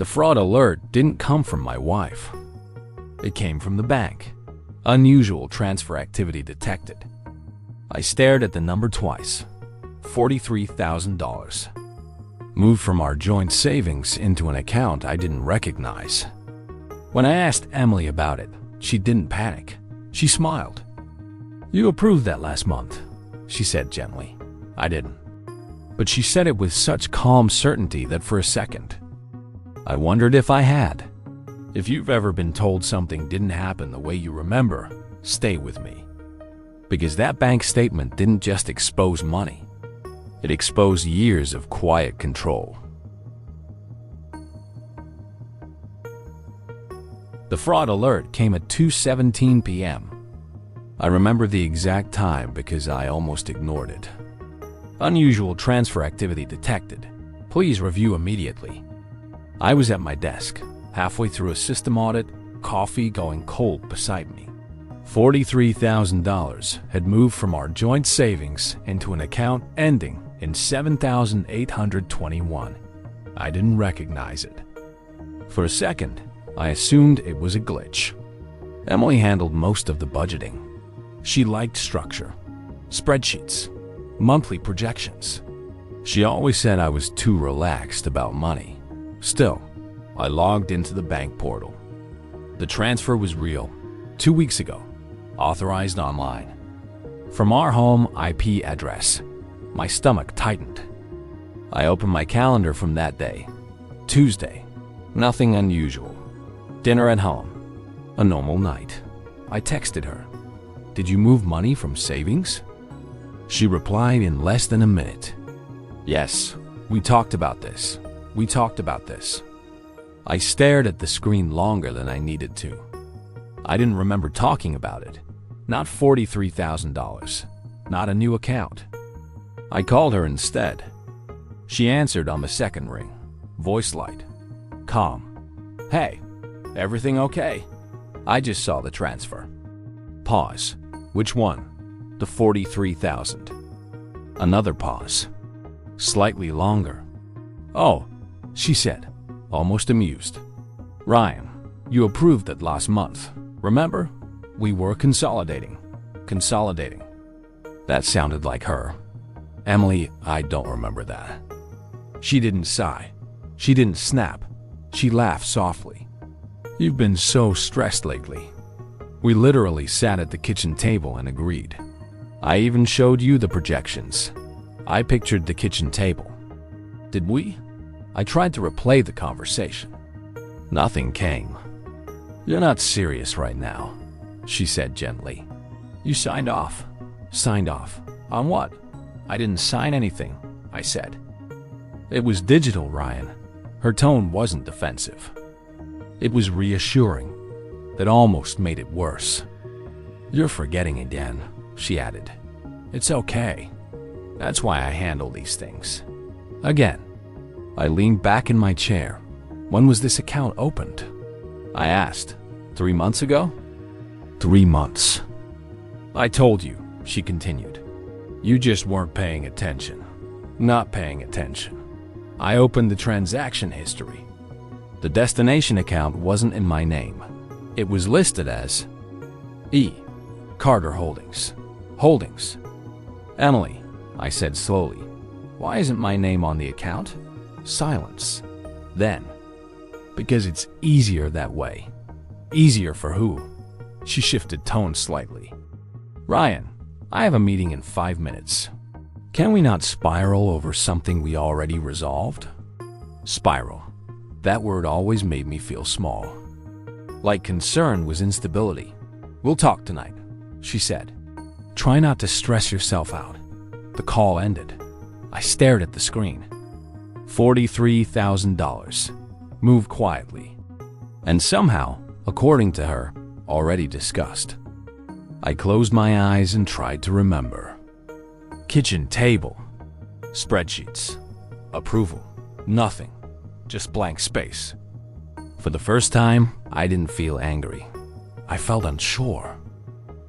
The fraud alert didn't come from my wife. It came from the bank. Unusual transfer activity detected. I stared at the number twice. $43,000. Moved from our joint savings into an account I didn't recognize. When I asked Emily about it, she didn't panic. She smiled. "You approved that last month," she said gently. I didn't. But she said it with such calm certainty that for a second, I wondered if I had. If you've ever been told something didn't happen the way you remember, stay with me. Because that bank statement didn't just expose money. It exposed years of quiet control. The fraud alert came at 2:17 p.m. I remember the exact time because I almost ignored it. Unusual transfer activity detected. Please review immediately. I was at my desk, halfway through a system audit, coffee going cold beside me. $43,000 had moved from our joint savings into an account ending in 7,821. I didn't recognize it. For a second, I assumed it was a glitch. Emily handled most of the budgeting. She liked structure, spreadsheets, monthly projections. She always said I was too relaxed about money. Still, I logged into the bank portal. The transfer was real, 2 weeks ago, authorized online. From our home IP address, my stomach tightened. I opened my calendar from that day. Tuesday, nothing unusual. Dinner at home, a normal night. I texted her, "Did you move money from savings?" She replied in less than a minute. "Yes, we talked about this. We talked about this." I stared at the screen longer than I needed to. I didn't remember talking about it. Not $43,000. Not a new account. I called her instead. She answered on the second ring. Voice light. Calm. "Hey, everything okay? I just saw the transfer." Pause. "Which one?" "The 43,000. Another pause. Slightly longer. "Oh," she said, almost amused. "Ryan, you approved it last month. Remember? We were consolidating. Consolidating." That sounded like her. "Emily, I don't remember that." She didn't sigh. She didn't snap. She laughed softly. "You've been so stressed lately." We literally sat at the kitchen table and agreed. I even showed you the projections. I pictured the kitchen table. Did we? I tried to replay the conversation. Nothing came. "You're not serious right now," she said gently. "You signed off." "Signed off? On what?" "I didn't sign anything," I said. It was digital, Ryan. Her tone wasn't defensive. It was reassuring. That almost made it worse. "You're forgetting again," she added. "It's okay. That's why I handle these things." Again, I leaned back in my chair. "When was this account opened?" I asked. 3 months ago?" 3 months. "I told you," she continued. "You just weren't paying attention. Not paying attention." I opened the transaction history. The destination account wasn't in my name. It was listed as E. Carter Holdings. Holdings. "Emily," I said slowly, "why isn't my name on the account?" Silence. Then, "Because it's easier that way." "Easier for who?" She shifted tone slightly. "Ryan, I have a meeting in 5 minutes. Can we not spiral over something we already resolved?" Spiral. That word always made me feel small. Like concern was instability. "We'll talk tonight," she said. "Try not to stress yourself out." The call ended. I stared at the screen. $43,000. Moved quietly. And somehow, according to her, already discussed. I closed my eyes and tried to remember. Kitchen table. Spreadsheets. Approval. Nothing. Just blank space. For the first time, I didn't feel angry. I felt unsure.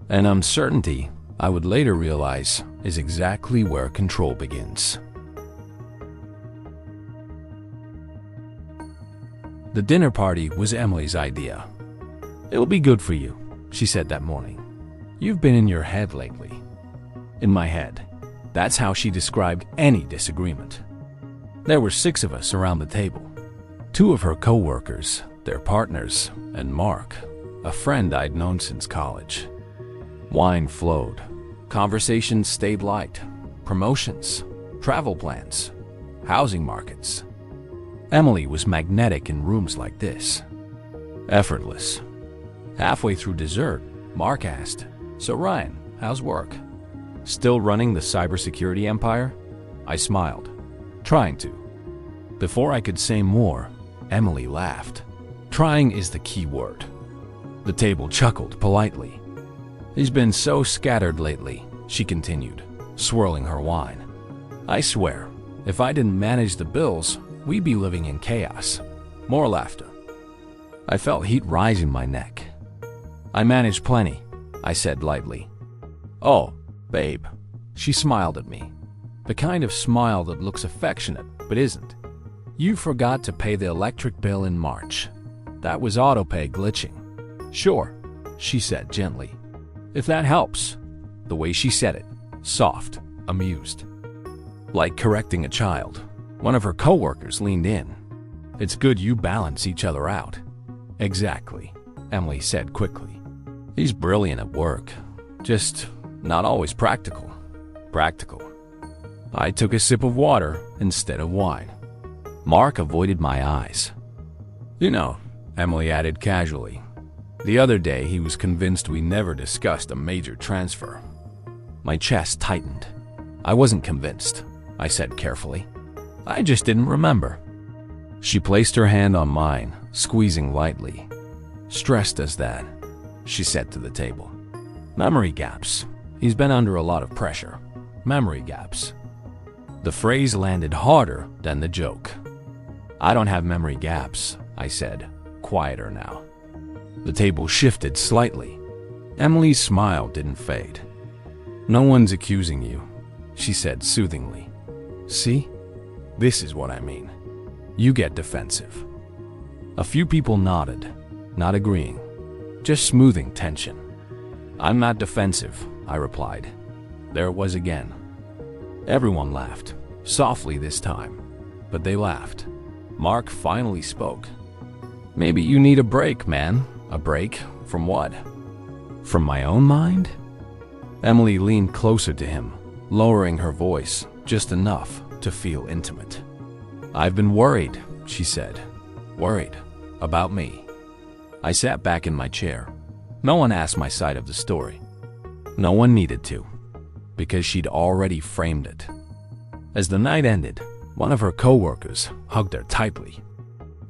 An uncertainty, I would later realize, is exactly where control begins. The dinner party was Emily's idea. "It'll be good for you," she said that morning. "You've been in your head lately." In my head. That's how she described any disagreement. There were 6 of us around the table. 2 of her co-workers, their partners, and Mark, a friend I'd known since college. Wine flowed. Conversations stayed light. Promotions, travel plans, housing markets. Emily was magnetic in rooms like this. Effortless. Halfway through dessert, Mark asked, "So Ryan, how's work? Still running the cybersecurity empire?" I smiled, trying to. Before I could say more, Emily laughed. Trying is the key word. The table chuckled politely. "He's been so scattered lately," she continued, swirling her wine. "I swear, if I didn't manage the bills, we'd be living in chaos." More laughter. I felt heat rise in my neck. "I manage plenty," I said lightly. "Oh, babe." She smiled at me. The kind of smile that looks affectionate, but isn't. "You forgot to pay the electric bill in March. That was autopay glitching." "Sure," she said gently. "If that helps." The way she said it, soft, amused. Like correcting a child, one of her coworkers leaned in. "It's good you balance each other out." "Exactly," Emily said quickly. "He's brilliant at work, just not always practical." Practical. I took a sip of water instead of wine. Mark avoided my eyes. "You know," Emily added casually, "the other day he was convinced we never discussed a major transfer." My chest tightened. "I wasn't convinced," I said carefully. "I just didn't remember." She placed her hand on mine, squeezing lightly. "Stressed as that," she said to the table. "Memory gaps. He's been under a lot of pressure. Memory gaps." The phrase landed harder than the joke. "I don't have memory gaps," I said, quieter now. The table shifted slightly. Emily's smile didn't fade. "No one's accusing you," she said soothingly. "See? This is what I mean. You get defensive." A few people nodded, not agreeing, just smoothing tension. "I'm not defensive," I replied. There it was again. Everyone laughed, softly this time, but they laughed. Mark finally spoke. "Maybe you need a break, man." "A break? From what?" "From my own mind?" Emily leaned closer to him, lowering her voice just enough to feel intimate. "I've been worried," she said. "Worried? About me?" I sat back in my chair. No one asked my side of the story. No one needed to, because she'd already framed it. As the night ended, one of her coworkers hugged her tightly.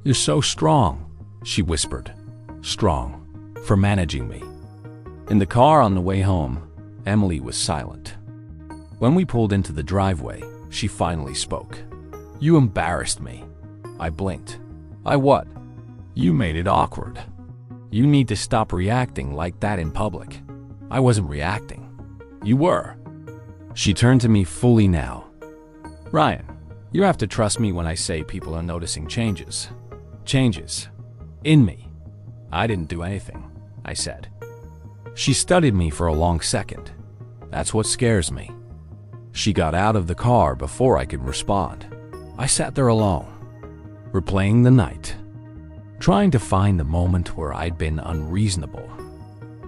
"You're so strong," she whispered. "Strong for managing me." In the car on the way home, Emily was silent. When we pulled into the driveway, she finally spoke. "You embarrassed me." I blinked. "I what?" "You made it awkward. You need to stop reacting like that in public." I wasn't reacting. You were. She turned to me fully now. "Ryan, you have to trust me when I say people are noticing changes. Changes. In me." "I didn't do anything," I said. She studied me for a long second. "That's what scares me." She got out of the car before I could respond. I sat there alone, replaying the night, trying to find the moment where I'd been unreasonable,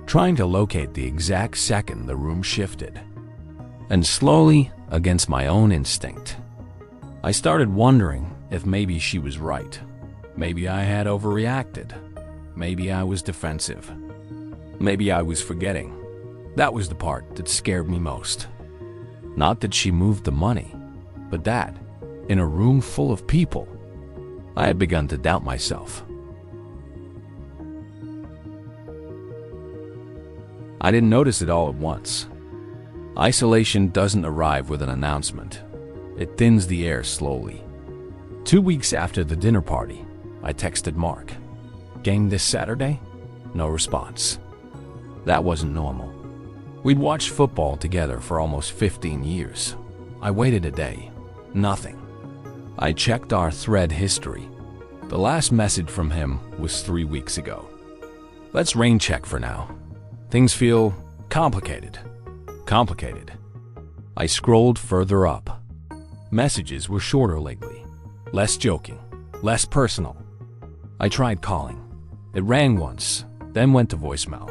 trying to locate the exact second the room shifted. And slowly, against my own instinct, I started wondering if maybe she was right. Maybe I had overreacted. Maybe I was defensive. Maybe I was forgetting. That was the part that scared me most. Not that she moved the money, but that, in a room full of people, I had begun to doubt myself. I didn't notice it all at once. Isolation doesn't arrive with an announcement. It thins the air slowly. 2 weeks after the dinner party, I texted Mark. "Game this Saturday?" No response. That wasn't normal. We'd watched football together for almost 15 years. I waited a day. Nothing. I checked our thread history. The last message from him was 3 weeks ago. Let's rain check for now. Things feel complicated. Complicated. I scrolled further up. Messages were shorter lately. Less joking. Less personal. I tried calling. It rang once, then went to voicemail.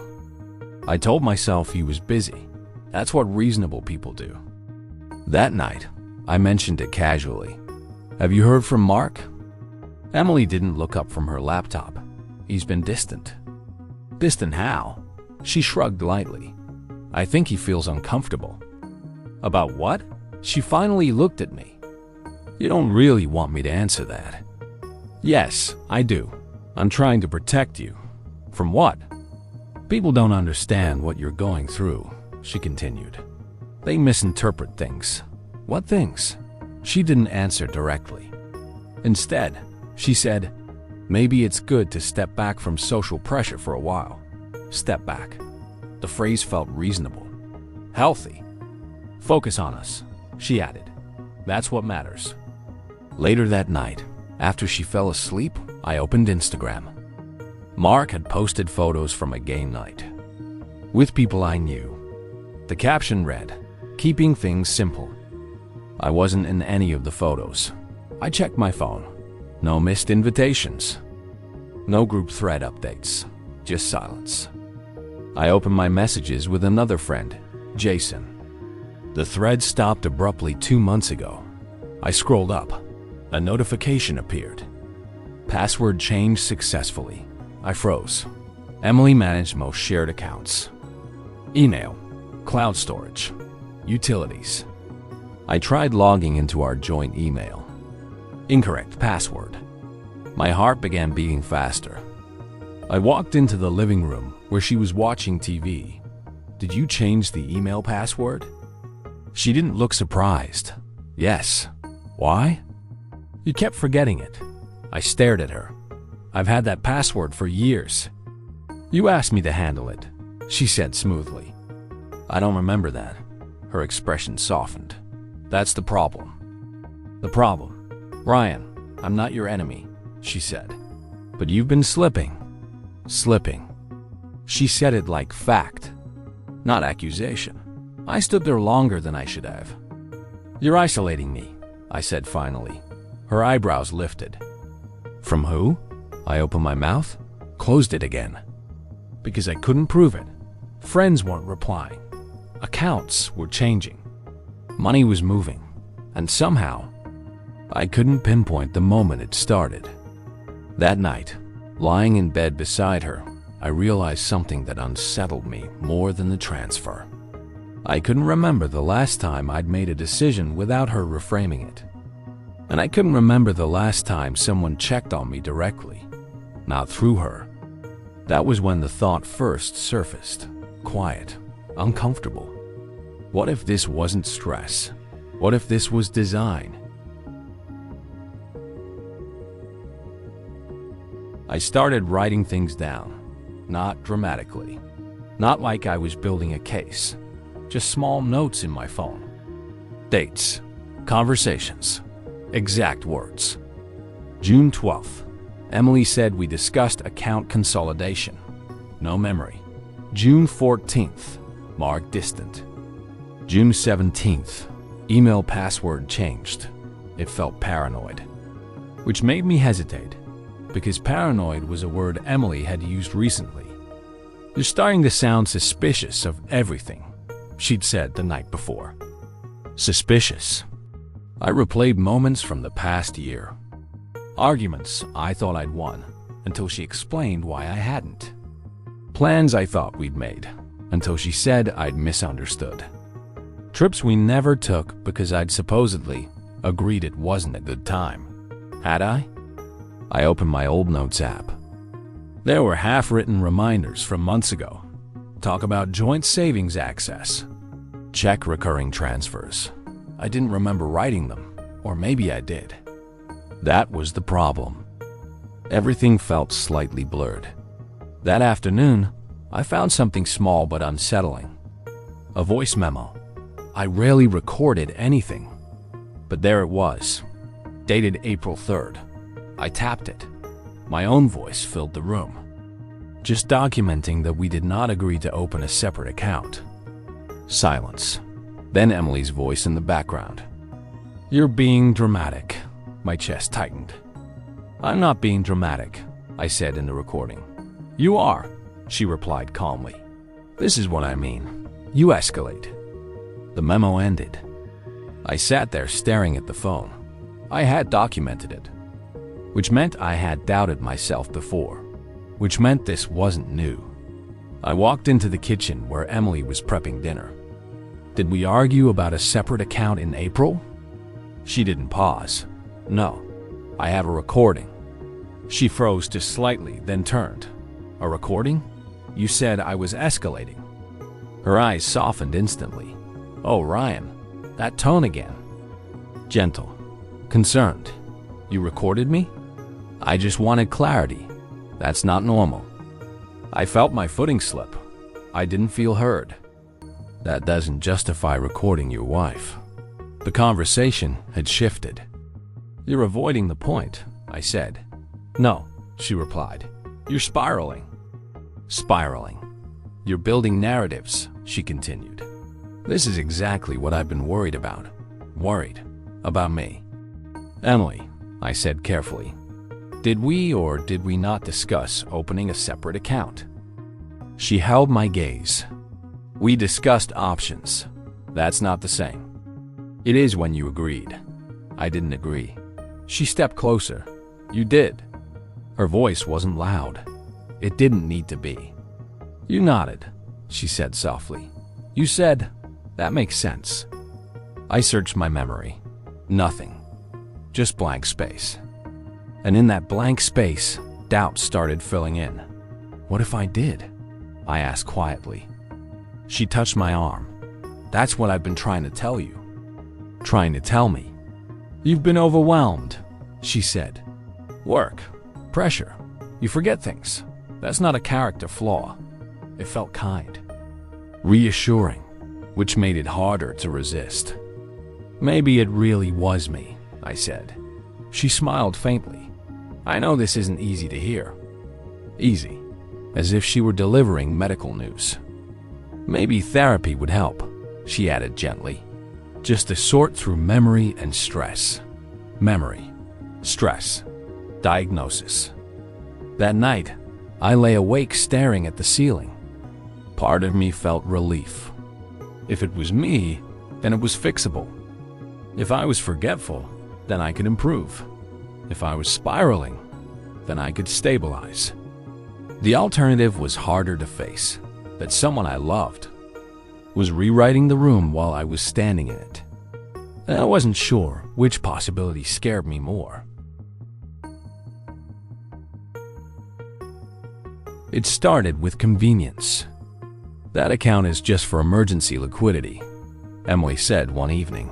I told myself he was busy. That's what reasonable people do. That night, I mentioned it casually. Have you heard from Mark? Emily didn't look up from her laptop. He's been distant. Distant how? She shrugged lightly. I think he feels uncomfortable. About what? She finally looked at me. You don't really want me to answer that. Yes, I do. I'm trying to protect you. From what? People don't understand what you're going through, she continued. They misinterpret things. What things? She didn't answer directly. Instead, she said, maybe it's good to step back from social pressure for a while. Step back. The phrase felt reasonable. Healthy. Focus on us, she added. That's what matters. Later that night, after she fell asleep, I opened Instagram. Mark had posted photos from a game night with people I knew. The caption read, "Keeping things simple." I wasn't in any of the photos. I checked my phone. No missed invitations. No group thread updates. Just silence. I opened my messages with another friend, Jason. The thread stopped abruptly 2 months ago. I scrolled up. A notification appeared. Password changed successfully. I froze. Emily managed most shared accounts. Email, cloud storage, utilities. I tried logging into our joint email. Incorrect password. My heart began beating faster. I walked into the living room where she was watching TV. Did you change the email password? She didn't look surprised. Yes. Why? You kept forgetting it. I stared at her. I've had that password for years. You asked me to handle it, she said smoothly. I don't remember that. Her expression softened. That's the problem. The problem. Ryan, I'm not your enemy, she said. But you've been slipping. Slipping. She said it like fact, not accusation. I stood there longer than I should have. You're isolating me, I said finally. Her eyebrows lifted. From who? I opened my mouth, closed it again. Because I couldn't prove it. Friends weren't replying. Accounts were changing. Money was moving. And somehow, I couldn't pinpoint the moment it started. That night, lying in bed beside her, I realized something that unsettled me more than the transfer. I couldn't remember the last time I'd made a decision without her reframing it. And I couldn't remember the last time someone checked on me directly, not through her. That was when the thought first surfaced, quiet, uncomfortable. What if this wasn't stress? What if this was design? I started writing things down, not dramatically, not like I was building a case, just small notes in my phone. Dates, conversations, exact words. June 12th, Emily said we discussed account consolidation. No memory. June 14th, Mark distant. June 17th, email password changed. It felt paranoid, which made me hesitate, because paranoid was a word Emily had used recently. You're starting to sound suspicious of everything, she'd said the night before. Suspicious. I replayed moments from the past year. Arguments I thought I'd won, until she explained why I hadn't. Plans I thought we'd made, until she said I'd misunderstood. Trips we never took because I'd supposedly agreed it wasn't a good time. Had I? I opened my old notes app. There were half-written reminders from months ago. Talk about joint savings access. Check recurring transfers. I didn't remember writing them, or maybe I did. That was the problem. Everything felt slightly blurred. That afternoon, I found something small but unsettling. A voice memo. I rarely recorded anything. But there it was, dated April 3rd. I tapped it. My own voice filled the room, just documenting that we did not agree to open a separate account. Silence. Then Emily's voice in the background. "You're being dramatic." My chest tightened. "I'm not being dramatic," I said in the recording. "You are," she replied calmly. "This is what I mean. You escalate." The memo ended. I sat there staring at the phone. I had documented it, which meant I had doubted myself before, which meant this wasn't new. I walked into the kitchen where Emily was prepping dinner. "Did we argue about a separate account in April?" She didn't pause. "No, I have a recording." She froze just slightly, then turned. "A recording? You said I was escalating." Her eyes softened instantly. "Oh, Ryan, that tone again." Gentle. Concerned. "You recorded me?" "I just wanted clarity. That's not normal." I felt my footing slip. I didn't feel heard. "That doesn't justify recording your wife." The conversation had shifted. "You're avoiding the point," I said. "No," she replied. "You're spiraling." "Spiraling. You're building narratives," she continued. "This is exactly what I've been worried about. Worried about me." "Emily," I said carefully, "did we or did we not discuss opening a separate account?" She held my gaze. "We discussed options. That's not the same." "It is when you agreed." I didn't agree. She stepped closer. "You did." Her voice wasn't loud. It didn't need to be. "You nodded," she said softly. "You said, 'That makes sense.'" I searched my memory. Nothing. Just blank space. And in that blank space, doubt started filling in. "What if I did?" I asked quietly. She touched my arm. "That's what I've been trying to tell you." "Trying to tell me?" "You've been overwhelmed," she said. "Work. Pressure. You forget things. That's not a character flaw." It felt kind. Reassuring, which made it harder to resist. "Maybe it really was me," I said. She smiled faintly. "I know this isn't easy to hear." Easy. As if she were delivering medical news. "Maybe therapy would help," she added gently. "Just to sort through memory and stress." Memory. Stress. Diagnosis. That night, I lay awake staring at the ceiling. Part of me felt relief. If it was me, then it was fixable. If I was forgetful, then I could improve. If I was spiraling, then I could stabilize. The alternative was harder to face, that someone I loved was rewriting the room while I was standing in it. And I wasn't sure which possibility scared me more. It started with convenience. "That account is just for emergency liquidity," Emily said one evening.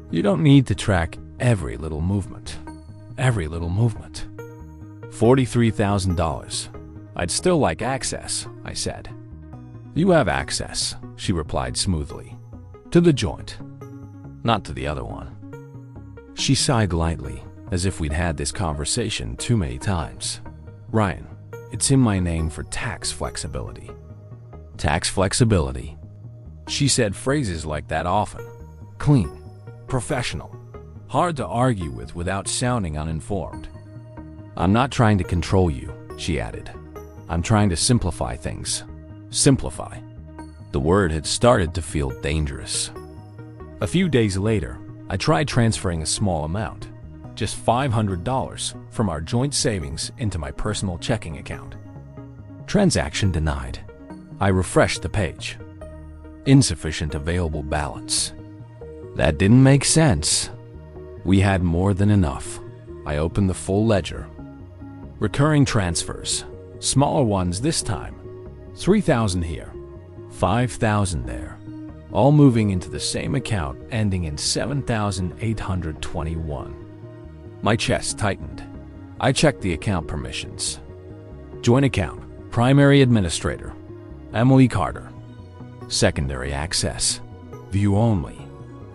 "You don't need to track every little movement." Every little movement. $43,000. "I'd still like access," I said. "You have access," she replied smoothly. "To the joint. Not to the other one." She sighed lightly, as if we'd had this conversation too many times. "Ryan, it's in my name for tax flexibility." Tax flexibility. She said phrases like that often. Clean. Professional. Hard to argue with without sounding uninformed. "I'm not trying to control you," she added. "I'm trying to simplify things." Simplify. The word had started to feel dangerous. A few days later, I tried transferring a small amount, just $500, from our joint savings into my personal checking account. Transaction denied. I refreshed the page. Insufficient available balance. That didn't make sense. We had more than enough. I opened the full ledger. Recurring transfers. Smaller ones this time. $3,000 here. $5,000 there. All moving into the same account ending in 7,821. My chest tightened. I checked the account permissions. Joint account. Primary administrator. Emily Carter. Secondary access. View only.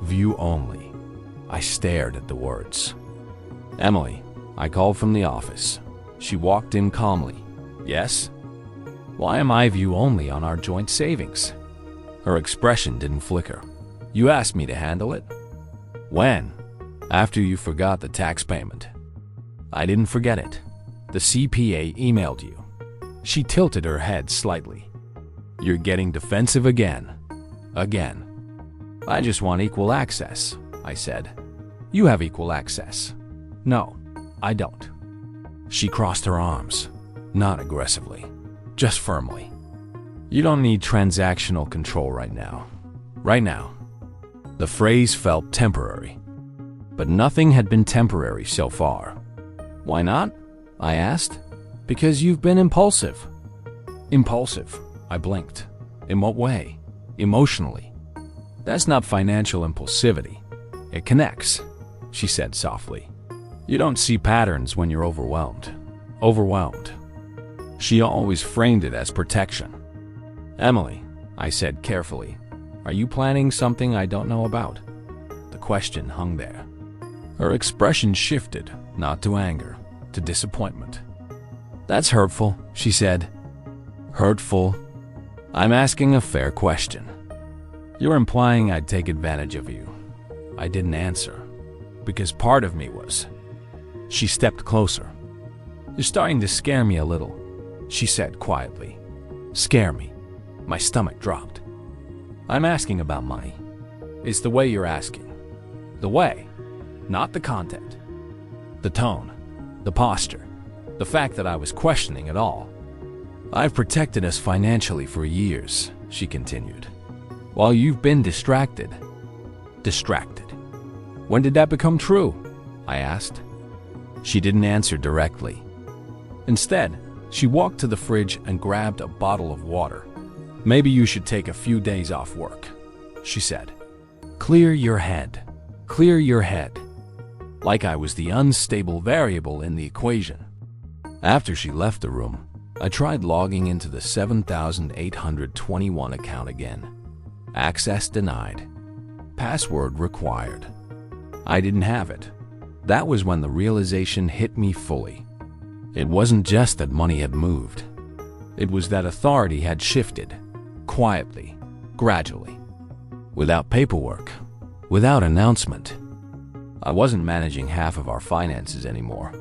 View only. I stared at the words. "Emily," I called from the office. She walked in calmly. Yes? Why am I view only on our joint savings? Her expression didn't flicker. You asked me to handle it? When? After you forgot the tax payment. I didn't forget it. The CPA emailed you. She tilted her head slightly. You're getting defensive again. Again. I just want equal access, I said. You have equal access. No, I don't. She crossed her arms, not aggressively, just firmly. You don't need transactional control right now. Right now. The phrase felt temporary, but nothing had been temporary so far. Why not? I asked. Because you've been impulsive. Impulsive, I blinked. In what way? Emotionally. That's not financial impulsivity. It connects, she said softly. You don't see patterns when you're overwhelmed. Overwhelmed. She always framed it as protection. Emily, I said carefully, are you planning something I don't know about? The question hung there. Her expression shifted, not to anger, to disappointment. That's hurtful, she said. Hurtful? I'm asking a fair question. You're implying I'd take advantage of you. I didn't answer, because part of me was. She stepped closer. You're starting to scare me a little, she said quietly. Scare me. My stomach dropped. I'm asking about money. It's the way you're asking. The way, not the content. The tone, the posture, the fact that I was questioning it all. I've protected us financially for years, she continued. While you've been distracted. Distracted. When did that become true? I asked. She didn't answer directly. Instead, she walked to the fridge and grabbed a bottle of water. Maybe you should take a few days off work, she said. Clear your head. Clear your head. Like I was the unstable variable in the equation. After she left the room, I tried logging into the 7,821 account again. Access denied. Password required. I didn't have it. That was when the realization hit me fully. It wasn't just that money had moved. It was that authority had shifted, quietly, gradually, without paperwork, without announcement. I wasn't managing half of our finances anymore.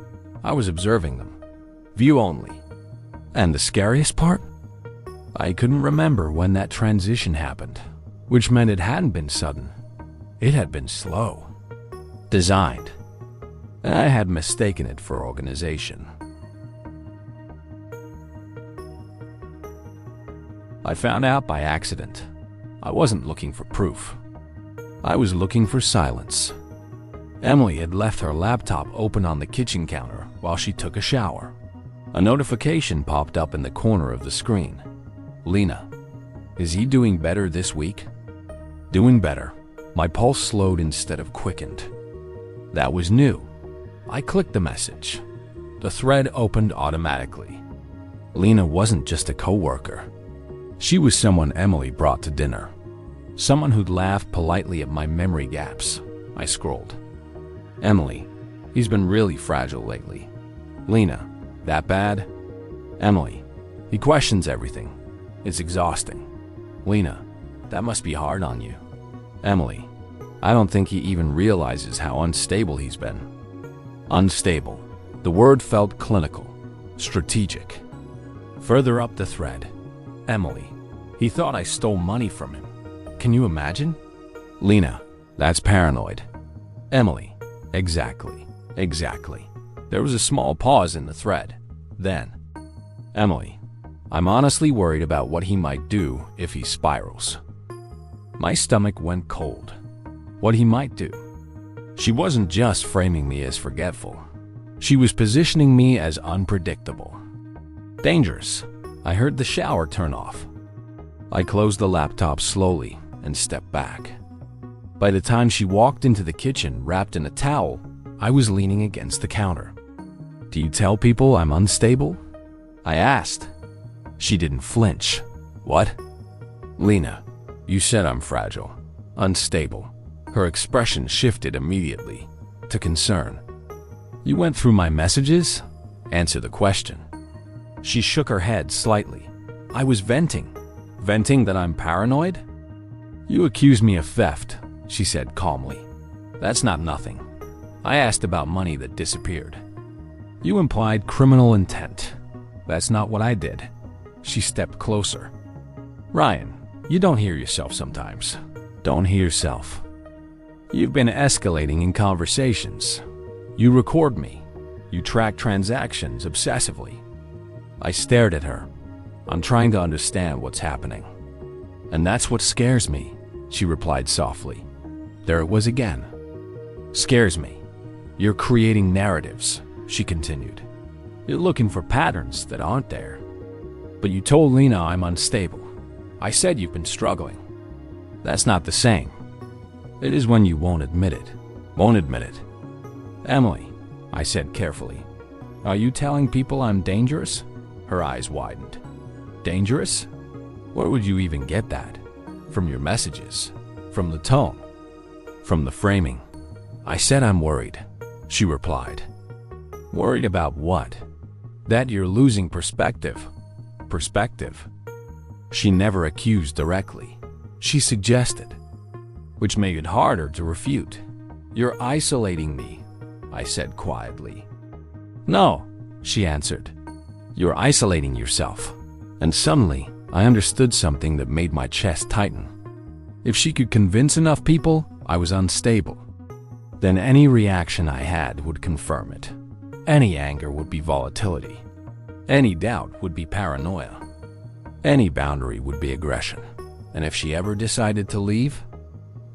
I was observing them, view only. And the scariest part? I couldn't remember when that transition happened, which meant it hadn't been sudden. It had been slow, designed. And I had mistaken it for organization. I found out by accident. I wasn't looking for proof. I was looking for silence. Emily had left her laptop open on the kitchen counter while she took a shower. A notification popped up in the corner of the screen. Lena, is he doing better this week? Doing better. My pulse slowed instead of quickened. That was new. I clicked the message. The thread opened automatically. Lena wasn't just a coworker. She was someone Emily brought to dinner. Someone who'd laughed politely at my memory gaps. I scrolled. Emily, he's been really fragile lately. Lena, that bad? Emily, he questions everything. It's exhausting. Lena, that must be hard on you. Emily, I don't think he even realizes how unstable he's been. Unstable. The word felt clinical, strategic. Further up the thread, Emily, he thought I stole money from him. Can you imagine? Lena, that's paranoid. Emily, exactly. There was a small pause in the thread. Then, Emily, I'm honestly worried about what he might do if he spirals. My stomach went cold. What he might do. She wasn't just framing me as forgetful. She was positioning me as unpredictable. Dangerous. I heard the shower turn off. I closed the laptop slowly and stepped back. By the time she walked into the kitchen wrapped in a towel, I was leaning against the counter. Do you tell people I'm unstable? I asked. She didn't flinch. What? Lena, you said I'm fragile, unstable. Her expression shifted immediately to concern. You went through my messages? Answer the question. She shook her head slightly. I was venting. Venting that I'm paranoid? You accuse me of theft, she said calmly. That's not nothing. I asked about money that disappeared. You implied criminal intent. That's not what I did. She stepped closer. Ryan, you don't hear yourself sometimes. Don't hear yourself. You've been escalating in conversations. You record me. You track transactions obsessively. I stared at her. I'm trying to understand what's happening. And that's what scares me, she replied softly. There it was again. Scares me. You're creating narratives, she continued. You're looking for patterns that aren't there. But you told Lena I'm unstable. I said you've been struggling. That's not the same. It is when you won't admit it. Won't admit it. Emily, I said carefully, are you telling people I'm dangerous? Her eyes widened. Dangerous? Where would you even get that? From your messages? From the tone? From the framing? I said I'm worried, she replied. Worried about what? That you're losing perspective. Perspective? She never accused directly. She suggested, which made it harder to refute. You're isolating me, I said quietly. No, she answered. You're isolating yourself. And suddenly, I understood something that made my chest tighten. If she could convince enough people I was unstable, then any reaction I had would confirm it. Any anger would be volatility. Any doubt would be paranoia. Any boundary would be aggression. And if she ever decided to leave,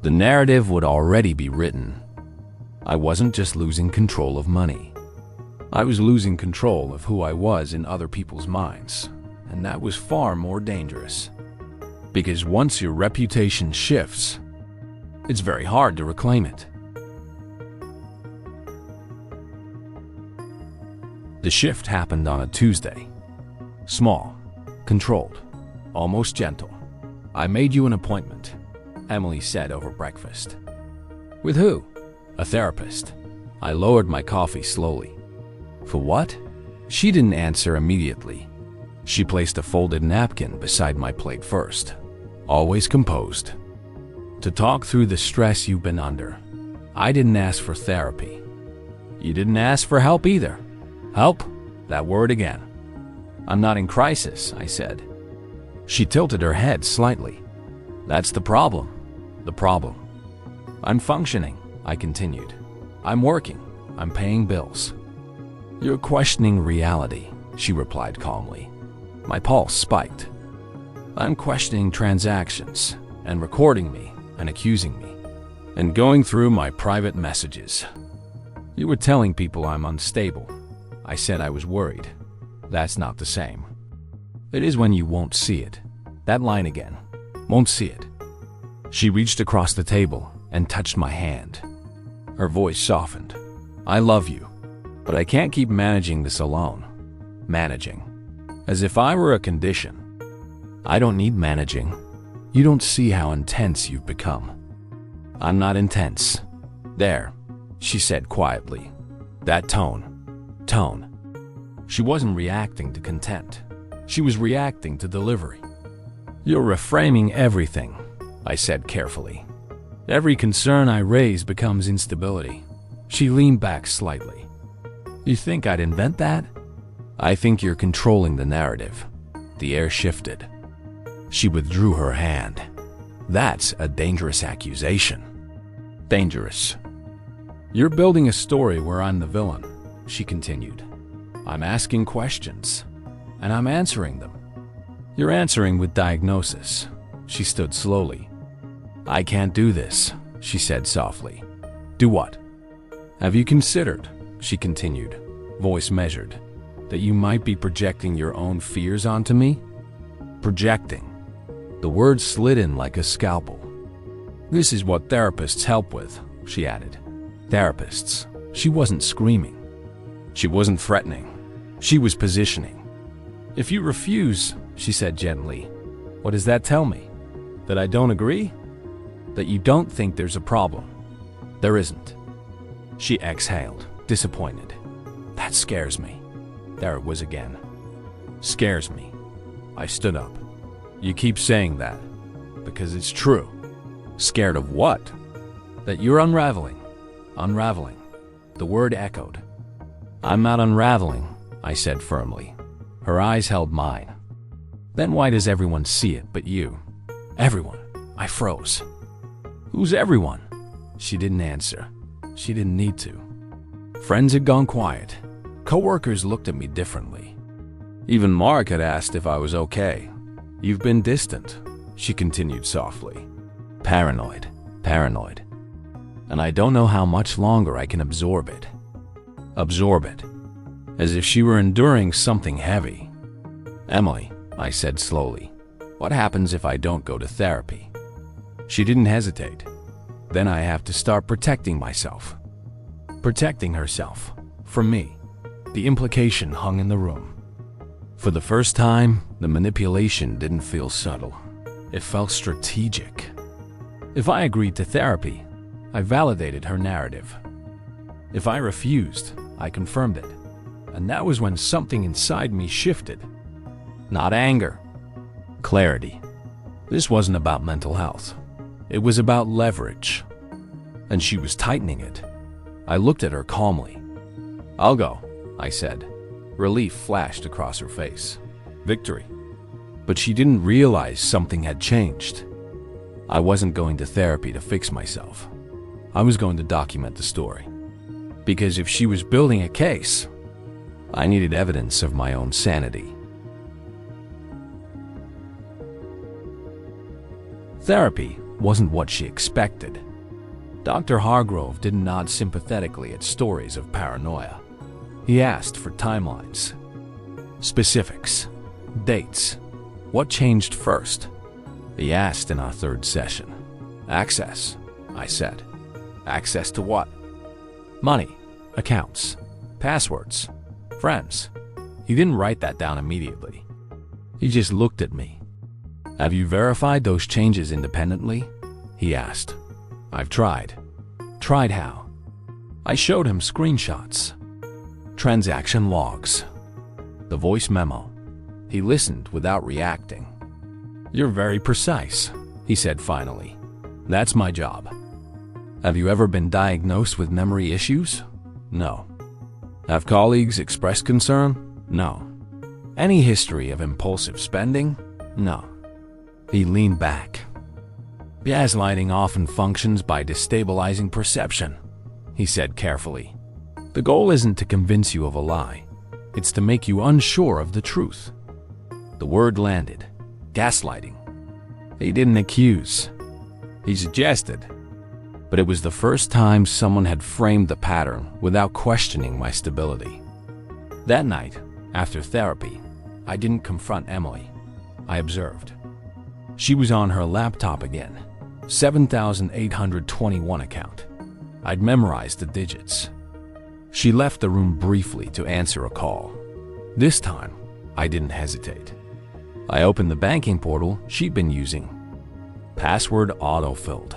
the narrative would already be written. I wasn't just losing control of money. I was losing control of who I was in other people's minds. And that was far more dangerous. Because once your reputation shifts, it's very hard to reclaim it. The shift happened on a Tuesday. Small, controlled, almost gentle. I made you an appointment, Emily said over breakfast. With who? A therapist. I lowered my coffee slowly. For what? She didn't answer immediately. She placed a folded napkin beside my plate first, always composed. To talk through the stress you've been under. I didn't ask for therapy. You didn't ask for help either. Help? That word again. I'm not in crisis, I said. She tilted her head slightly. That's the problem. The problem. I'm functioning, I continued. I'm working. I'm paying bills. You're questioning reality, she replied calmly. My pulse spiked. I'm questioning transactions and recording me and accusing me and going through my private messages. You were telling people I'm unstable. I said I was worried. That's not the same. It is when you won't see it. That line again. Won't see it. She reached across the table and touched my hand. Her voice softened. I love you, but I can't keep managing this alone. Managing. As if I were a condition. I don't need managing. You don't see how intense you've become. I'm not intense. There, she said quietly. That tone. She wasn't reacting to content. She was reacting to delivery. You're reframing everything, I said carefully. Every concern I raise becomes instability. She leaned back slightly. You think I'd invent that? I think you're controlling the narrative. The air shifted. She withdrew her hand. That's a dangerous accusation. Dangerous. You're building a story where I'm the villain, she continued. I'm asking questions, and I'm answering them. You're answering with diagnosis. She stood slowly. I can't do this, she said softly. Do what? Have you considered, she continued, voice measured, that you might be projecting your own fears onto me? Projecting. The word slid in like a scalpel. This is what therapists help with, she added. Therapists. She wasn't screaming. She wasn't threatening. She was positioning. If you refuse, she said gently, what does that tell me? That I don't agree? That you don't think there's a problem? There isn't. She exhaled, disappointed. That scares me. There it was again. Scares me. I stood up. You keep saying that. Because it's true. Scared of what? That you're unraveling. Unraveling. The word echoed. I'm not unraveling, I said firmly. Her eyes held mine. Then why does everyone see it but you? Everyone. I froze. Who's everyone? She didn't answer. She didn't need to. Friends had gone quiet. Coworkers looked at me differently. Even Mark had asked if I was okay. You've been distant, she continued softly. Paranoid. Paranoid. And I don't know how much longer I can absorb it. Absorb it. As if she were enduring something heavy. Emily, I said slowly, what happens if I don't go to therapy? She didn't hesitate. Then I have to start protecting myself. Protecting herself. From me. The implication hung in the room. For the first time, the manipulation didn't feel subtle. It felt strategic. If I agreed to therapy, I validated her narrative. If I refused, I confirmed it. And that was when something inside me shifted. Not anger. Clarity. This wasn't about mental health. It was about leverage. And she was tightening it. I looked at her calmly. I'll go, I said. Relief flashed across her face. Victory. But she didn't realize something had changed. I wasn't going to therapy to fix myself. I was going to document the story. Because if she was building a case, I needed evidence of my own sanity. Therapy wasn't what she expected. Dr. Hargrove didn't nod sympathetically at stories of paranoia. He asked for timelines, specifics, dates. What changed first? He asked in our third session. Access, I said. Access to what? Money, accounts, passwords, friends. He didn't write that down immediately. He just looked at me. Have you verified those changes independently? He asked. I've tried. Tried how? I showed him screenshots. Transaction logs. The voice memo. He listened without reacting. You're very precise, he said finally. That's my job. Have you ever been diagnosed with memory issues? No. Have colleagues expressed concern? No. Any history of impulsive spending? No. He leaned back. Gaslighting often functions by destabilizing perception, he said carefully. The goal isn't to convince you of a lie. It's to make you unsure of the truth. The word landed. Gaslighting. He didn't accuse. He suggested. But it was the first time someone had framed the pattern without questioning my stability. That night, after therapy, I didn't confront Emily. I observed. She was on her laptop again. 7,821 account. I'd memorized the digits. She left the room briefly to answer a call. This time, I didn't hesitate. I opened the banking portal she'd been using. Password auto-filled.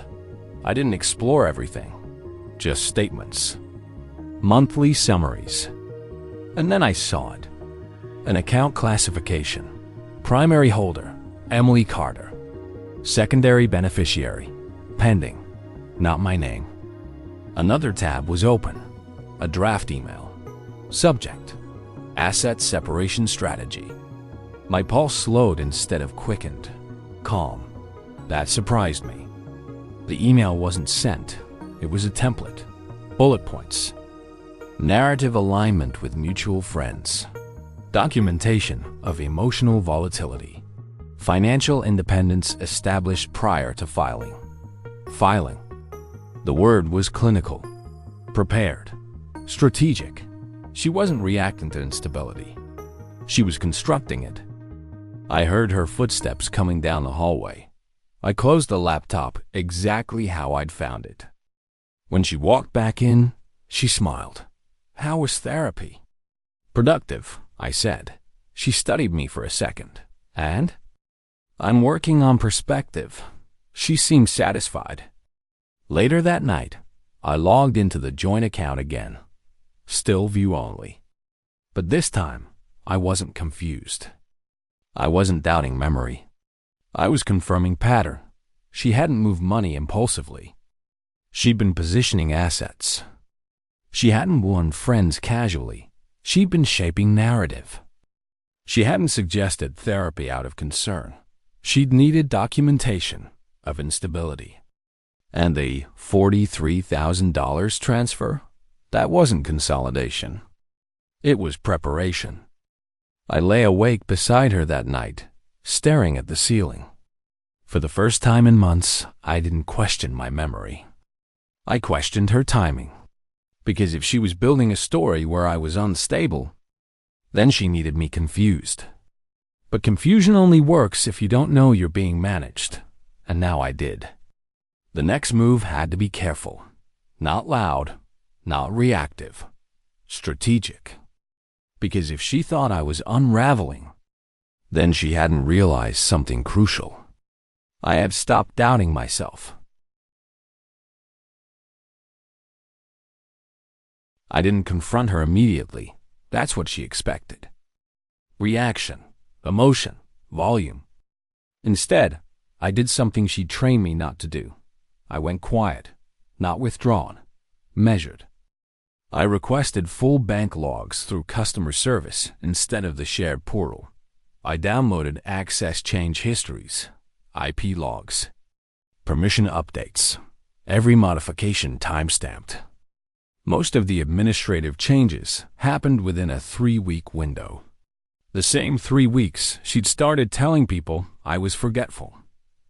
I didn't explore everything, just statements. Monthly summaries. And then I saw it. An account classification. Primary holder, Emily Carter. Secondary beneficiary, pending, not my name. Another tab was open, a draft email. Subject, asset separation strategy. My pulse slowed instead of quickened. Calm. That surprised me. The email wasn't sent. It was a template. Bullet points. Narrative alignment with mutual friends. Documentation of emotional volatility. Financial independence established prior to filing. Filing. The word was clinical. Prepared. Strategic. She wasn't reacting to instability. She was constructing it. I heard her footsteps coming down the hallway. I closed the laptop exactly how I'd found it. When she walked back in, she smiled. How was therapy? Productive, I said. She studied me for a second. And? I'm working on perspective. She seemed satisfied. Later that night, I logged into the joint account again. Still view only. But this time, I wasn't confused. I wasn't doubting memory. I was confirming pattern. She hadn't moved money impulsively. She'd been positioning assets. She hadn't won friends casually. She'd been shaping narrative. She hadn't suggested therapy out of concern. She'd needed documentation of instability. And the $43,000 transfer? That wasn't consolidation. It was preparation. I lay awake beside her that night, staring at the ceiling. For the first time in months, I didn't question my memory. I questioned her timing. Because if she was building a story where I was unstable, then she needed me confused. But confusion only works if you don't know you're being managed. And now I did. The next move had to be careful. Not loud, not reactive. Strategic. Because if she thought I was unraveling, then she hadn't realized something crucial. I had stopped doubting myself. I didn't confront her immediately. That's what she expected. Reaction, emotion, volume. Instead, I did something she trained me not to do. I went quiet, not withdrawn, measured. I requested full bank logs through customer service instead of the shared portal. I downloaded access change histories, IP logs, permission updates, every modification timestamped. Most of the administrative changes happened within a 3-week window. The same 3 weeks she'd started telling people I was forgetful.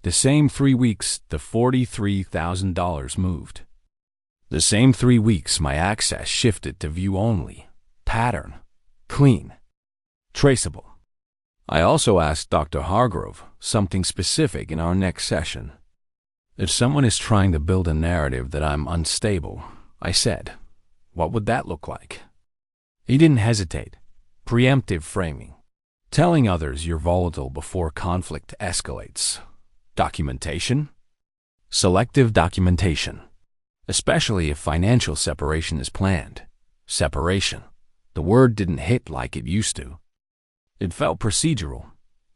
The same 3 weeks the $43,000 moved. The same 3 weeks my access shifted to view only, pattern, clean, traceable. I also asked Dr. Hargrove something specific in our next session. If someone is trying to build a narrative that I'm unstable, I said, what would that look like? He didn't hesitate. Preemptive framing. Telling others you're volatile before conflict escalates. Documentation. Selective documentation. Especially if financial separation is planned. Separation. The word didn't hit like it used to. It felt procedural.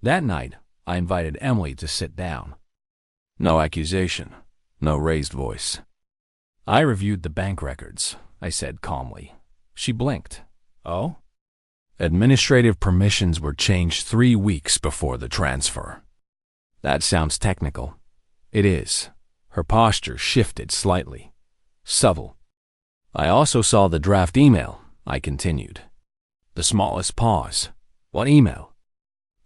That night, I invited Emily to sit down. No accusation. No raised voice. I reviewed the bank records, I said calmly. She blinked. Oh? Administrative permissions were changed 3 weeks before the transfer. That sounds technical. It is. Her posture shifted slightly. Subtle. I also saw the draft email, I continued. The smallest pause. What email?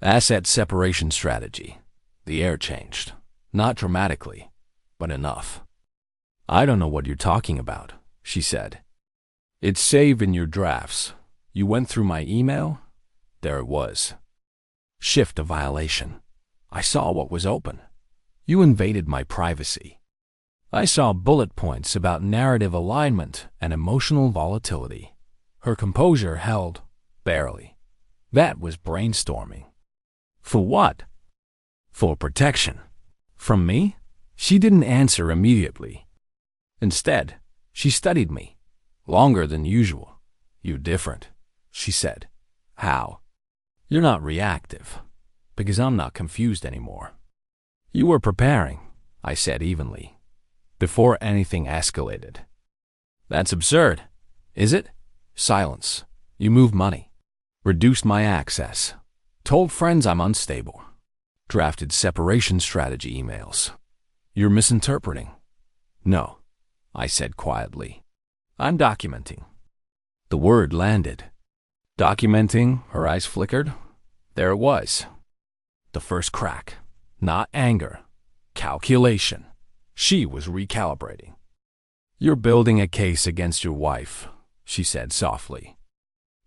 Asset separation strategy. The air changed. Not dramatically, but enough. I don't know what you're talking about, she said. It's saved in your drafts. You went through my email? There it was. Shift of violation. I saw what was open. You invaded my privacy. I saw bullet points about narrative alignment and emotional volatility. Her composure held, barely. That was brainstorming. For what? For protection. From me? She didn't answer immediately. Instead, she studied me. Longer than usual. You're different, she said. How? You're not reactive. Because I'm not confused anymore. You were preparing, I said evenly, before anything escalated. That's absurd, is it? Silence. You moved money. Reduced my access. Told friends I'm unstable. Drafted separation strategy emails. You're misinterpreting. No, I said quietly. I'm documenting. The word landed. Documenting, her eyes flickered. There it was. The first crack. Not anger. Calculation. She was recalibrating. You're building a case against your wife, she said softly.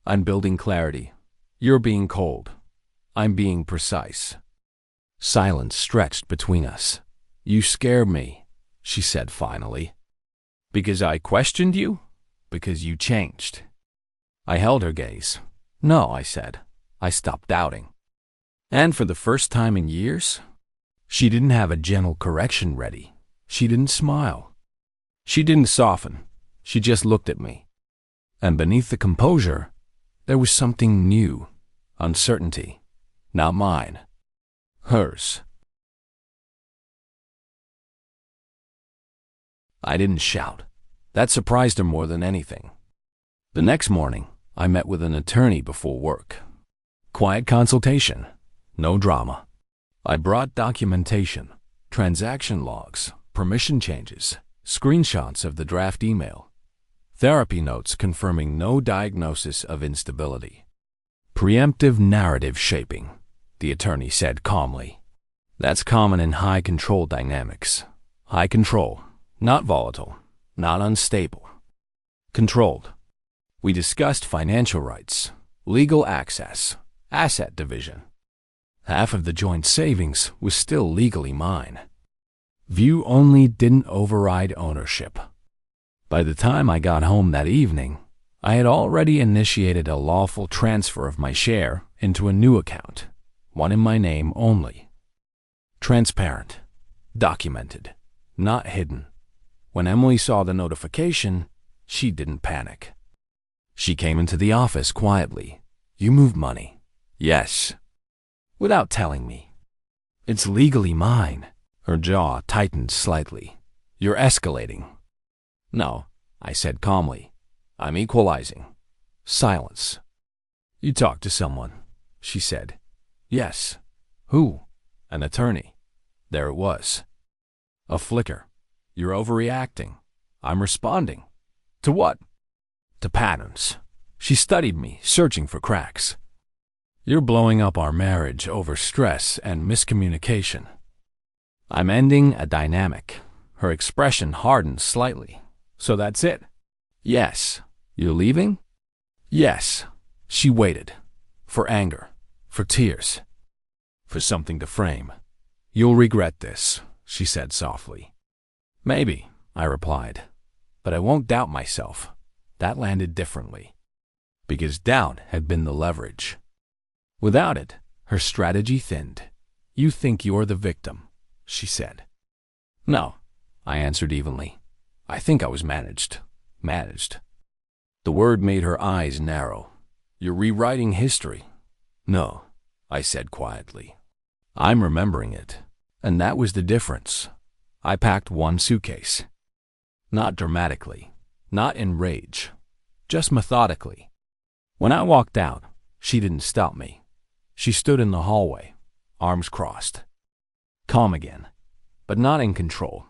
I'm building clarity. You're being cold. I'm being precise. Silence stretched between us. You scare me, she said finally. Because I questioned you? Because you changed. I held her gaze. No, I said. I stopped doubting. And for the first time in years, she didn't have a gentle correction ready. She didn't smile. She didn't soften. She just looked at me. And beneath the composure, there was something new, Uncertainty. Not mine. Hers. I didn't shout. That surprised her more than anything. The next morning, I met with an attorney before work. Quiet consultation. No drama. I brought documentation, transaction logs, permission changes, screenshots of the draft email, therapy notes confirming no diagnosis of instability. Preemptive narrative shaping, the attorney said calmly. That's common in high control dynamics. High control, not volatile, not unstable. Controlled. We discussed financial rights, legal access, asset division. Half of the joint savings was still legally mine. View only didn't override ownership. By the time I got home that evening, I had already initiated a lawful transfer of my share into a new account, one in my name only. Transparent, documented, not hidden. When Emily saw the notification, she didn't panic. She came into the office quietly. You moved money. Yes. Without telling me. It's legally mine. Her jaw tightened slightly. You're escalating. No, I said calmly. I'm equalizing. Silence. You talked to someone, she said. Yes. Who? An attorney. There it was. A flicker. You're overreacting. I'm responding. To what? To patterns. She studied me, searching for cracks. You're blowing up our marriage over stress and miscommunication. I'm ending a dynamic. Her expression hardened slightly. So that's it? Yes. You're leaving? Yes. She waited. For anger. For tears. For something to frame. You'll regret this, she said softly. Maybe, I replied. But I won't doubt myself. That landed differently. Because doubt had been the leverage. Without it, her strategy thinned. You think you're the victim, she said. No, I answered evenly. I think I was managed. The word made her eyes narrow. You're rewriting history. No, I said quietly. I'm remembering it. And that was the difference. I packed one suitcase. Not dramatically, not in rage, just methodically. When I walked out, she didn't stop me. She stood in the hallway, arms crossed. Calm again, but not in control.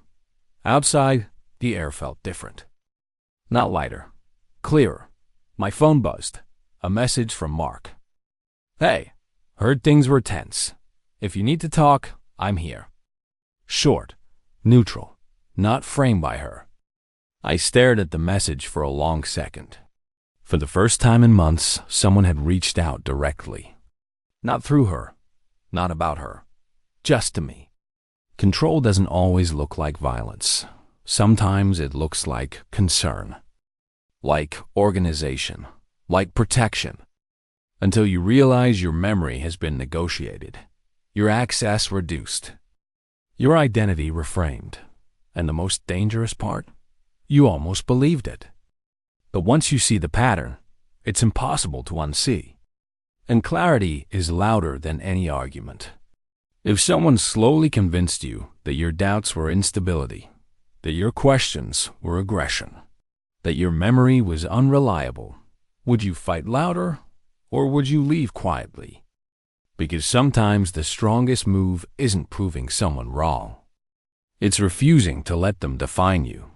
Outside, the air felt different. Not lighter, clearer. My phone buzzed. A message from Mark. Hey, heard things were tense. If you need to talk, I'm here. Short, neutral, not framed by her. I stared at the message for a long second. For the first time in months, someone had reached out directly. Not through her, not about her, just to me. Control doesn't always look like violence. Sometimes it looks like concern, like organization, like protection. Until you realize your memory has been negotiated, your access reduced, your identity reframed, and the most dangerous part? You almost believed it. But once you see the pattern, it's impossible to unsee. And clarity is louder than any argument. If someone slowly convinced you that your doubts were instability, that your questions were aggression, that your memory was unreliable, would you fight louder or would you leave quietly? Because sometimes the strongest move isn't proving someone wrong. It's refusing to let them define you.